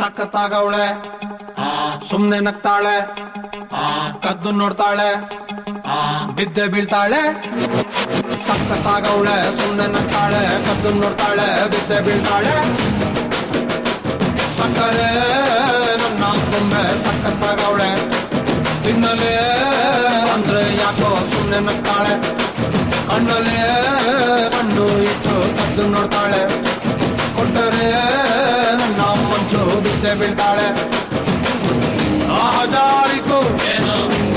ಸಖತ್ತಾಗವಳೆ ಸುಮ್ನೆ ನಗ್ತಾಳೆ ಕದ್ದು ನೋಡ್ತಾಳೆ ಬಿದ್ದೆ ಬೀಳ್ತಾಳೆ ಸಖತ್ತಾಗವಳೆ ಸುಮ್ನೆ ನಗ್ತಾಳೆ ಕದ್ದು ನೋಡ್ತಾಳೆ ಬಿದ್ದೆ ಬೀಳ್ತಾಳೆ ಸಕ್ಕರೆ ನನ್ನ ಗೊಂಬೆ ಸಖತ್ತಾಗವಳೆ ತಿನ್ನಲೇ ಅಂದ್ರೆ ಯಾಕೋ ಸುಮ್ನೆ ನಗ್ತಾಳೆ ಕಣ್ಣಲ್ಲೇ ಕಣ್ಣು ಇಟ್ಟು ಕದ್ದು ನೋಡ್ತಾಳೆ ಕೊಟ್ಟರೆ ನನ್ನ ಮನ್ಸು ಬಿದ್ದೆ ಬೀಳ್ತಾಳೆ ಜಾರಿತು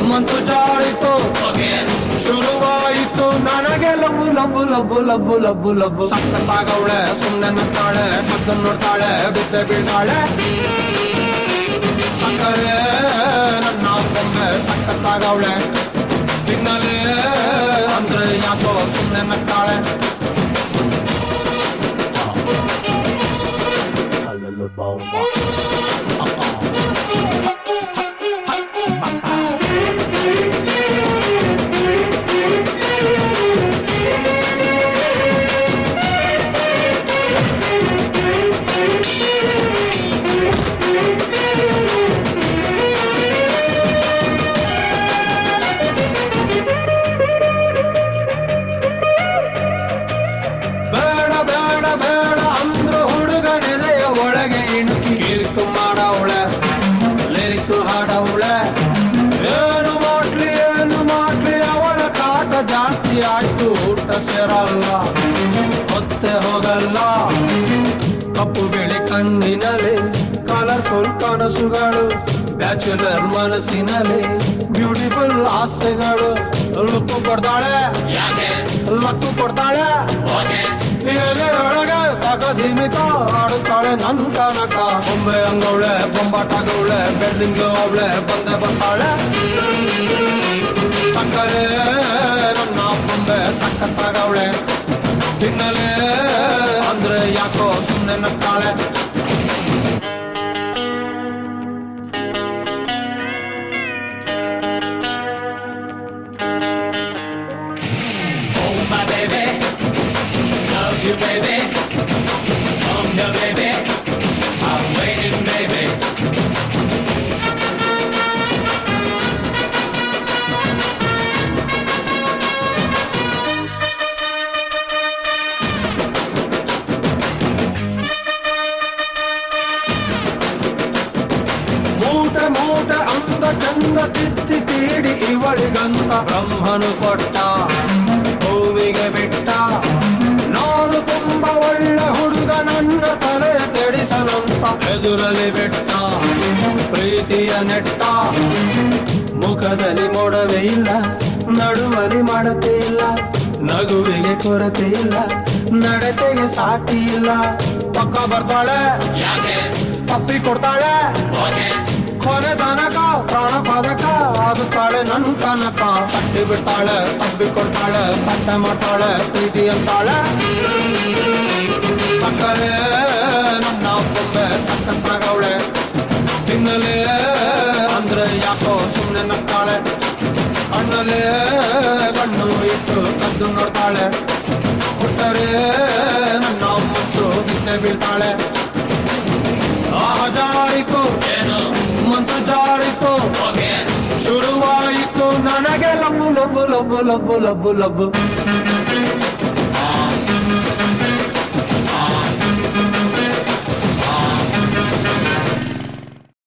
ಮನ್ಸು ಜಾರಿತು ಶುರುವಾಯಿತು ನನಗೆ ಲಬ್ಬು ಲಬ್ಬು ಲಬ್ಬು ಲಬ್ಬು ಲಬ್ಬು ಲಬ್ಬು ಸಖತ್ತಾಗವಳೆ ಸುಮ್ನೆ ನಗ್ತಾಳೆ ಕದ್ದು ನೋಡ್ತಾಳೆ ಬಿದ್ದೆ ಬೀಳ್ತಾಳೆ ಸಕ್ಕರೆ ನನ್ನ ಗೊಂಬೆ ಸಖತ್ತಾಗವಳೆ ತಿನ್ನಲೇ ಅಂದ್ರೆ ಯಾಕೋ ಸುಮ್ನೆ ನಗ್ತಾಳೆ ಜಾಸ್ತಿ ಆಯ್ತು ಊಟ ಸೇರಲ್ಲ ಹೊತ್ತೆ ಹೋಗಲ್ಲ ಕಪ್ಪು ಬಿಳಿ ಕಣ್ಣಿನಲ್ಲಿ ಕಲರ್ಫುಲ್ ಕನಸುಗಳು ಬ್ಯಾಚುಲರ್ ಮನಸ್ಸಿನಲ್ಲಿ ಬ್ಯೂಟಿಫುಲ್ ಆಸೆಗಳು ಲುಕ್ಕು ಕೊಡ್ತಾಳೆ ಲಕ್ಕು ಕೊಡ್ತಾಳೆ ಒಳಗೆ ತಗದಿಮಿತ ಆಡುತ್ತಾಳೆ ನನ್ ಕನಕ ಬೊಂಬೆ ಹಂಗವಳೆ ಬೊಂಬಾಟಾಗವಳೆ ಬೆಳ್ಳಿಂಗ್ ಅವಳೆ ಬಂದೆ ಬರ್ತಾಳೆ ಸಕ್ಕರೆ ನನ್ನ ಬೊಂಬೆ ಸಖತ್ತಾಗವಳೆ ತಿನ್ನಲೇ ಅಂದ್ರೆ ಯಾಕೋ ಸುಮ್ನೆ ನಗ್ತಾಳೆ Oh my baby, love you baby, come here baby, I'm waiting baby. ಮೂಟೆ ಅಂದ ಚಂದ ತಿತ್ತಿ ತೀಡಿ ಇವಳಿಗಂತ ಬ್ರಹ್ಮನು ಕೊಟ್ಟ ಭೂಮಿಗೆ ಬಿಟ್ಟ ನಾನು ತುಂಬ ಒಳ್ಳೆ ಹುಡುಗ ನನ್ನ ತಲೆ ಕೆಡಿಸಲಂತ ಎದುರಲ್ಲಿ ಬಿಟ್ಟ ಪ್ರೀತಿಯ ನೆಟ್ಟ ಮುಖದಲ್ಲಿ ಮೊಡವೆ ಇಲ್ಲ ನಡುವಲಿ ಮಾಡತೆ ಇಲ್ಲ ನಗುವಿಗೆ ಕೊರತೆ ಇಲ್ಲ ನಡತೆಗೆ ಸಾಟಿ ಇಲ್ಲ ಪಕ್ಕ ಬರ್ತಾಳೆ ತಪ್ಪಿ ಕೊಡ್ತಾಳೆ ಕೊನೆ ತನಕ ಪ್ರಾಣ ಪದಕ ಆಗುತ್ತಾಳೆ ನನ್ ಕನಕ ತಟ್ಟಿ ಬಿಡ್ತಾಳೆ ತಪ್ಪಿ ಕೊಡ್ತಾಳೆ ತಟ್ಟೆ ಮಾಡ್ತಾಳೆ ಪ್ರೀತಿ ಅಂತಾಳೆ ಸಕ್ಕರೆ ನನ್ನ ಬೊಂಬೆ ಸಖತ್ತಾಗವಳೆ ತಿನ್ನಲೇ ಅಂದ್ರೆ ಯಾಕೋ ಸುಮ್ನೆ ನಗ್ತಾಳೆ ಕಣ್ಣಲ್ಲೇ ಕಣ್ಣು ಇಟ್ಟು ಕದ್ದು ನೋಡ್ತಾಳೆ ಕೊಟ್ಟರೆ ನನ್ನ ಮನ್ಸು ಬಿದ್ದೆ ಬೀಳ್ತಾಳೆ ಜಾರಿತು ಮನ್ಸು ಜಾರಿತು ಶುರುವಾಯಿತು ನನಗೆ ಲಬ್ಬು ಲಬ್ಬು ಲಬ್ಬು ಲಬ್ಬು ಲಬ್ಬು ಲಬ್ಬು